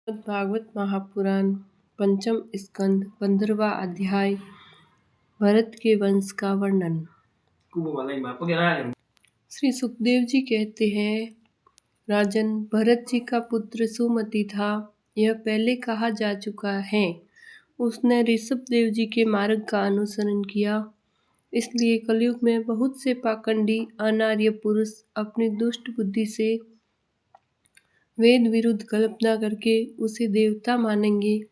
भागवत महापुराण पंचम स्कंद 15वां अध्याय भरत के वंश का वर्णन। श्री सुखदेव जी कहते हैं, राजन, भरत जी का पुत्र सुमति था। यह पहले कहा जा चुका है। उसने ऋषभ देव जी के मार्ग का अनुसरण किया, इसलिए कलयुग में बहुत से पाखंडी अनार्य पुरुष अपनी दुष्ट बुद्धि से वेद विरुद्ध कल्पना करके उसे देवता मानेंगे।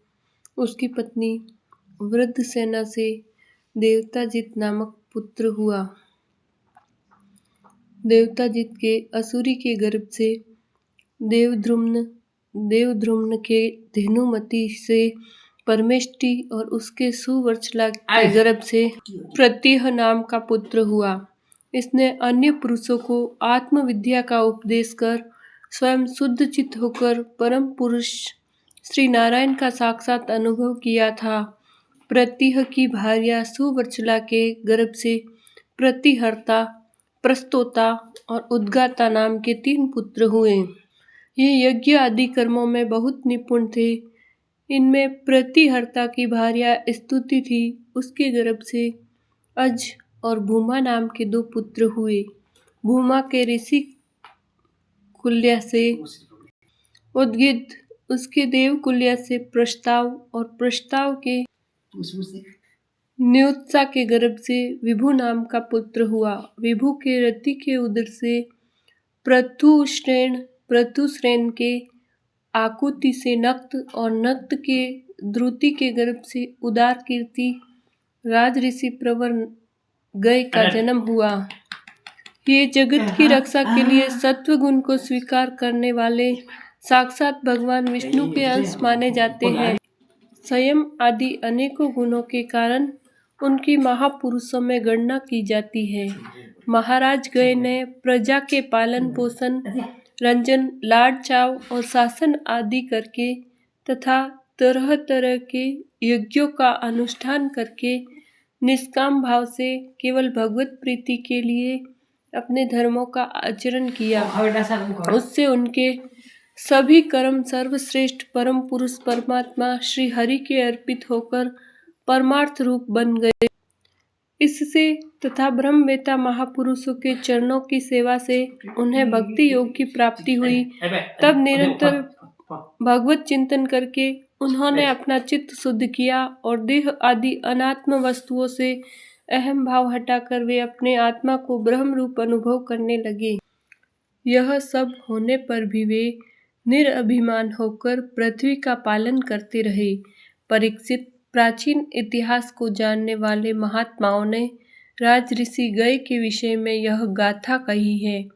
उसकी पत्नी वृद्धसेना से देवताजित नामक पुत्र हुआ। देवताजित के असुरी के गर्भ से देवद्रुम्न के धेनुमति से परमेष्टि और उसके सुवर्चला के गर्भ से प्रत्यह नाम का पुत्र हुआ। इसने अन्य पुरुषों को आत्मविद्या का उपदेश कर स्वयं शुद्ध चित्त होकर परम पुरुष श्री नारायण का साक्षात अनुभव किया था। प्रत्यह की भार्या सुवर्चला के गर्भ से प्रतिहर्ता, प्रस्तोता और उद्गाता नाम के 3 पुत्र हुए। ये यज्ञ आदि कर्मों में बहुत निपुण थे। इनमें प्रतिहर्ता की भार्या स्तुति थी। उसके गर्भ से अज और भूमा नाम के 2 पुत्र हुए। भूमा के ऋषि कुल्या से उद्गित, उसके देव कुल्या से प्रस्ताव और प्रस्ताव के न्युत्सा के गर्भ से विभु नाम का पुत्र हुआ। विभु के रति के उदर से पृथुश्रेण के आकुति से नक्त और नक्त के द्रुति के गर्भ से उदार कीर्ति राज ऋषि प्रवर गय का जन्म हुआ। ये जगत की रक्षा के लिए सत्व गुण को स्वीकार करने वाले साक्षात भगवान विष्णु के अंश माने जाते हैं। संयम आदि अनेकों गुणों के कारण उनकी महापुरुषों में गणना की जाती है। महाराज गय ने प्रजा के पालन पोषण, रंजन, लाड चाव और शासन आदि करके तथा तरह तरह के यज्ञों का अनुष्ठान करके निष्काम भाव से केवल भगवत प्रीति के लिए अपने धर्मों का आचरण किया। उससे उनके सभी कर्म सर्वश्रेष्ठ परम पुरुष परमात्मा श्री हरि के अर्पित होकर परमार्थ रूप बन गए। इससे तथा ब्रह्मवेता महापुरुषों के चरणों की सेवा से उन्हें भक्ति योग की प्राप्ति हुई। तब निरंतर भगवत चिंतन करके उन्होंने अपना चित्त शुद्ध किया और देह आदि अनात्म वस्तुओं से अहम भाव हटाकर वे अपने आत्मा को ब्रह्म रूप अनुभव करने लगे। यह सब होने पर भी वे निरअभिमान होकर पृथ्वी का पालन करते रहे। परीक्षित, प्राचीन इतिहास को जानने वाले महात्माओं ने राज ऋषि गय के विषय में यह गाथा कही है।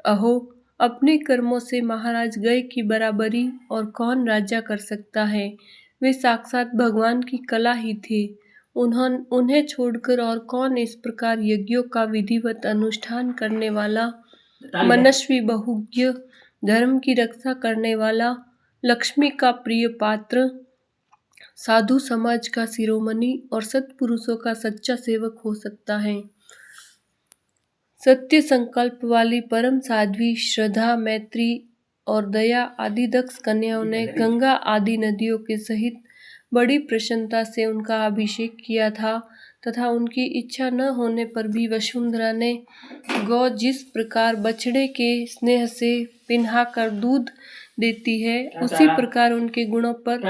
अहो, अपने कर्मों से महाराज गय की बराबरी और कौन राजा कर सकता है। वे साक्षात भगवान की कला ही थे। उन्हें छोड़कर और कौन इस प्रकार यज्ञों का विधिवत अनुष्ठान करने वाला, मनस्वी, बहुज्ञ, धर्म की रक्षा करने वाला, लक्ष्मी का प्रिय पात्र, साधु समाज का शिरोमणि और सत्पुरुषों का सच्चा सेवक हो सकता है। सत्य संकल्प वाली परम साध्वी, श्रद्धा, मैत्री और दया आदि दक्ष कन्याओं ने गंगा आदि नदियों के सहित बड़ी प्रसन्नता से उनका अभिषेक किया था तथा उनकी इच्छा न होने पर भी वसुंधरा ने गौ जिस प्रकार बछड़े के स्नेह से पिन्हाकर दूध देती है, उसी प्रकार उनके गुणों पर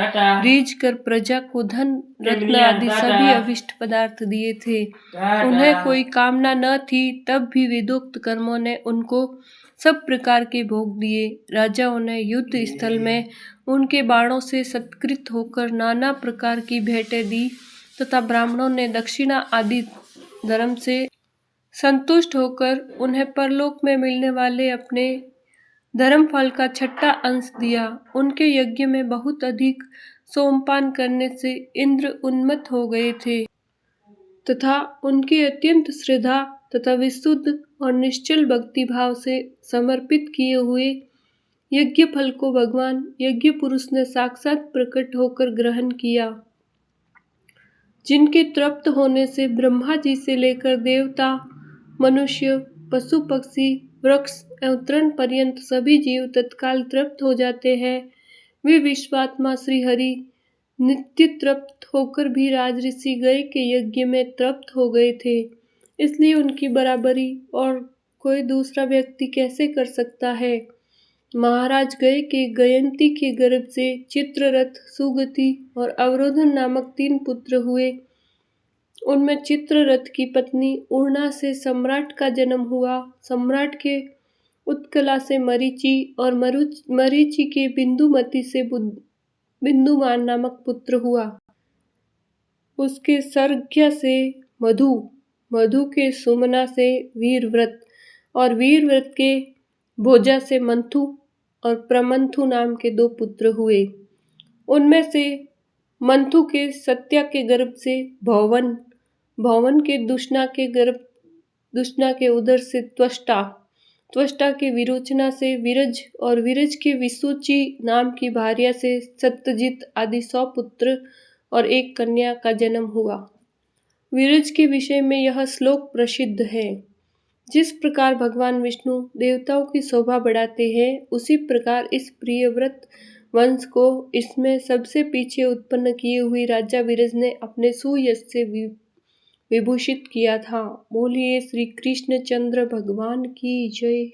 रीझ कर प्रजा को धन, रत्न आदि सभी अभिष्ट पदार्थ दिए थे। उन्हें कोई कामना न थी, तब भी वेदोक्त कर्मों ने उनको सब प्रकार के भोग दिए। राजाओं ने युद्ध स्थल में उनके बाणों से सत्कृत होकर नाना प्रकार की भेंटें दी तथा ब्राह्मणों ने दक्षिणा आदि धर्म से संतुष्ट होकर उन्हें परलोक में मिलने वाले अपने धर्म फल का 6वां अंश दिया। उनके यज्ञ में बहुत अधिक सोमपान करने से इंद्र उन्मत्त हो गए थे तथा उनकी अत्यंत श्रद्धा तथा विशुद्ध और निश्चल भक्ति भाव से समर्पित किए हुए यज्ञ फल को भगवान यज्ञ पुरुष ने साक्षात प्रकट होकर ग्रहण किया। जिनके तृप्त होने से ब्रह्मा जी से लेकर देवता, मनुष्य, पशु पक्षी, वृक्ष एवं तृण पर्यंत सभी जीव तत्काल तृप्त हो जाते हैं, वे विश्वात्मा श्रीहरि नित्य तृप्त होकर भी राजऋषि गय के यज्ञ में तृप्त हो गए थे, इसलिए उनकी बराबरी और कोई दूसरा व्यक्ति कैसे कर सकता है। महाराज गय के गयंती के गर्भ से चित्ररथ, सुगति और अवरोधन नामक 3 पुत्र हुए। उनमें चित्ररथ की पत्नी उर्णा से सम्राट का जन्म हुआ। सम्राट के उत्कला से मरीचि और मरीचि के बिंदुमती से बिंदुमान नामक पुत्र हुआ। उसके सर्ग्या से मधु, मधु के सुमना से वीरव्रत और वीरव्रत के भोजा से मंथु और प्रमंथु नाम के 2 पुत्र हुए। उनमें से मंथु के सत्या के गर्भ से भौवन, भौवन के दुष्ना के उदर से त्वष्टा, त्वष्टा के विरोचना से विरज और विरज के विसूची नाम की भार्या से सत्यजित आदि 100 पुत्र और 1 कन्या का जन्म हुआ। विरज के विषय में यह श्लोक प्रसिद्ध है। जिस प्रकार भगवान विष्णु देवताओं की शोभा बढ़ाते हैं, उसी प्रकार इस प्रियव्रत वंश को इसमें सबसे पीछे उत्पन्न किए हुए राजा विरज ने अपने सुयश से विभूषित किया था। बोलिए श्री कृष्ण चंद्र भगवान की जय।